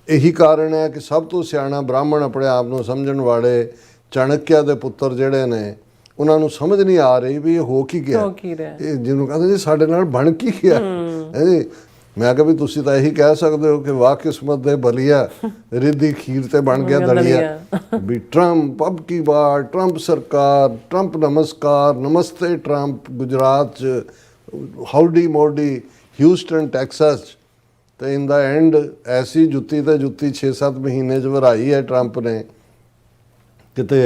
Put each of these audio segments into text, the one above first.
ਇਹੀ ਕਾਰਨ ਹੈ ਕਿ ਸਭ ਤੋਂ ਸਿਆਣਾ ਬ੍ਰਾਹਮਣ ਆਪਣੇ ਆਪ ਨੂੰ ਸਮਝਣ ਵਾਲੇ ਚਾਣਕਿਆ ਦੇ ਪੁੱਤਰ ਜਿਹੜੇ ਨੇ ਉਹਨਾਂ ਨੂੰ ਸਮਝ ਨਹੀਂ ਆ ਰਹੀ ਵੀ ਇਹ ਹੋ ਕੀ ਗਿਆ, ਇਹ ਜਿਹਨੂੰ ਕਹਿੰਦੇ ਜੀ ਸਾਡੇ ਨਾਲ ਬਣ ਕੀ ਗਿਆ ਹੈ ਜੀ। ਮੈਂ ਕਿਹਾ ਵੀ ਤੁਸੀਂ ਤਾਂ ਇਹੀ ਕਹਿ ਸਕਦੇ ਹੋ ਕਿ ਵਾਹ ਕਿਸਮਤ ਦੇ ਬਲੀਆ ਰਿੱਧੀ ਖੀਰ ਤੇ ਬਣ ਗਿਆ ਦਲੀਆ ਵੀ ਟਰੰਪ ਅਬ ਕੀ ਬਾਰ, ਟਰੰਪ ਸਰਕਾਰ, ਟਰੰਪ ਨਮਸਕਾਰ, ਨਮਸਤੇ ਟਰੰਪ ਗੁਜਰਾਤ 'ਚ, ਹਾਊਡੀ ਮੋਡੀ ਹਿਊਸਟਨ ਟੈਕਸਸ। ਤੇ ਇਨ ਦਾ ਐਂਡ ਐਸੀ ਜੁੱਤੀ ਤੇ ਜੁੱਤੀ 6-7 ਮਹੀਨੇ 'ਚ ਵਰਾਈ ਹੈ ਟਰੰਪ ਨੇ। ਕਿਤੇ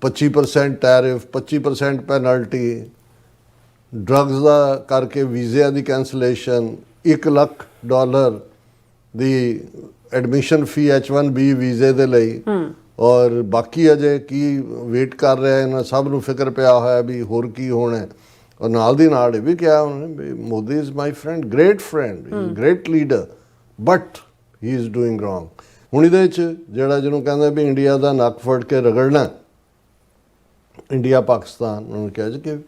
25% ਟੈਰਿਫ, 25% ਪੈਨਲਟੀ, ਡਰੱਗਸ ਦਾ ਕਰਕੇ ਵੀਜ਼ਿਆਂ ਦੀ ਕੈਂਸਲੇਸ਼ਨ, $1 ਲੱਖ ਦੀ ਐਡਮਿਸ਼ਨ ਫੀ H1B ਵੀਜ਼ੇ ਦੇ ਲਈ। ਔਰ ਬਾਕੀ ਅਜੇ ਕੀ ਵੇਟ ਕਰ ਰਿਹਾ ਇਹਨਾਂ ਸਭ ਨੂੰ ਫਿਕਰ ਪਿਆ ਹੋਇਆ ਵੀ ਹੋਰ ਕੀ ਹੋਣਾ। ਔਰ ਨਾਲ ਦੀ ਨਾਲ ਇਹ ਵੀ ਕਿਹਾ ਉਹਨੇ ਵੀ Modi is my friend, great friend, great leader, but he is doing wrong. ਹੁਣ ਇਹਦੇ 'ਚ ਜਿਹੜਾ ਜਿਹਨੂੰ ਕਹਿੰਦਾ ਵੀ ਇੰਡੀਆ ਦਾ ਨੱਕ ਫੜ ਕੇ ਰਗੜਨਾ, ਇੰਡੀਆ ਪਾਕਿਸਤਾਨ, ਉਹਨੂੰ ਕਿਹਾ ਜੀ ਕਿ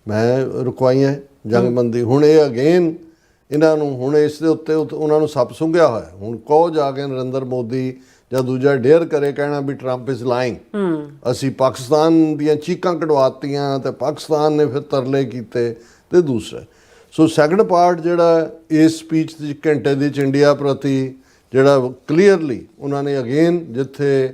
ਮੈਂ ਰੁਕਵਾਈਆਂ ਜੰਗਬੰਦੀ। ਹੁਣ ਇਹ ਅਗੇਨ ਇਹਨਾਂ ਨੂੰ ਹੁਣ ਇਸ ਦੇ ਉੱਤੇ ਉਹਨਾਂ ਨੂੰ ਸੱਪ ਸੁੰਘਿਆ ਹੋਇਆ। ਹੁਣ ਕਹੋ ਜਾ ਕੇ ਨਰਿੰਦਰ ਮੋਦੀ ਜਾਂ ਦੂਜਾ ਡੇਅਰ ਕਰੇ ਕਹਿਣਾ ਵੀ ਟਰੰਪ ਇਜ਼ ਲਾਈਂਗ, ਅਸੀਂ ਪਾਕਿਸਤਾਨ ਦੀਆਂ ਚੀਕਾਂ ਕਢਵਾਤੀਆਂ ਤੇ ਪਾਕਿਸਤਾਨ ਨੇ ਫਿਰ ਤਰਲੇ ਕੀਤੇ। ਤੇ ਦੂਸਰਾ ਸੋ ਸੈਕੰਡ ਪਾਰਟ ਜਿਹੜਾ ਇਸ ਸਪੀਚ ਦੀ ਘੰਟੇ ਦੀ ਇੰਡੀਆ ਪ੍ਰਤੀ ਜਿਹੜਾ ਕਲੀਅਰਲੀ ਉਹਨਾਂ ਨੇ ਅਗੇਨ ਜਿੱਥੇ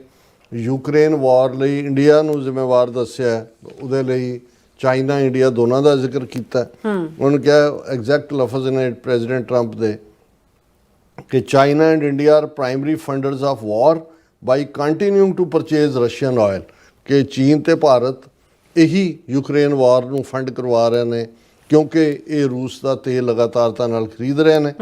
ਯੂਕਰੇਨ ਵਾਰ ਲਈ ਇੰਡੀਆ ਨੂੰ ਜ਼ਿੰਮੇਵਾਰ ਦੱਸਿਆ, ਉਹਦੇ ਲਈ ਚਾਈਨਾ ਇੰਡੀਆ ਦੋਨਾਂ ਦਾ ਜ਼ਿਕਰ ਕੀਤਾ। ਉਹਨੂੰ ਕਿਹਾ ਐਗਜ਼ੈਕਟ ਲਫ਼ਜ਼ ਨੇ ਪ੍ਰੈਜ਼ੀਡੈਂਟ ਟਰੰਪ ਦੇ ਕਿ China and India are primary funders of war by continuing to purchase Russian oil, ਕਿ ਚੀਨ ਤੇ ਭਾਰਤ ਇਹੀ ਯੂਕਰੇਨ ਵਾਰ ਨੂੰ ਫੰਡ ਕਰਵਾ ਰਹੇ ਨੇ ਕਿਉਂਕਿ ਇਹ ਰੂਸ ਦਾ ਤੇਲ ਲਗਾਤਾਰਤਾ ਨਾਲ ਖਰੀਦ ਰਹੇ ਨੇ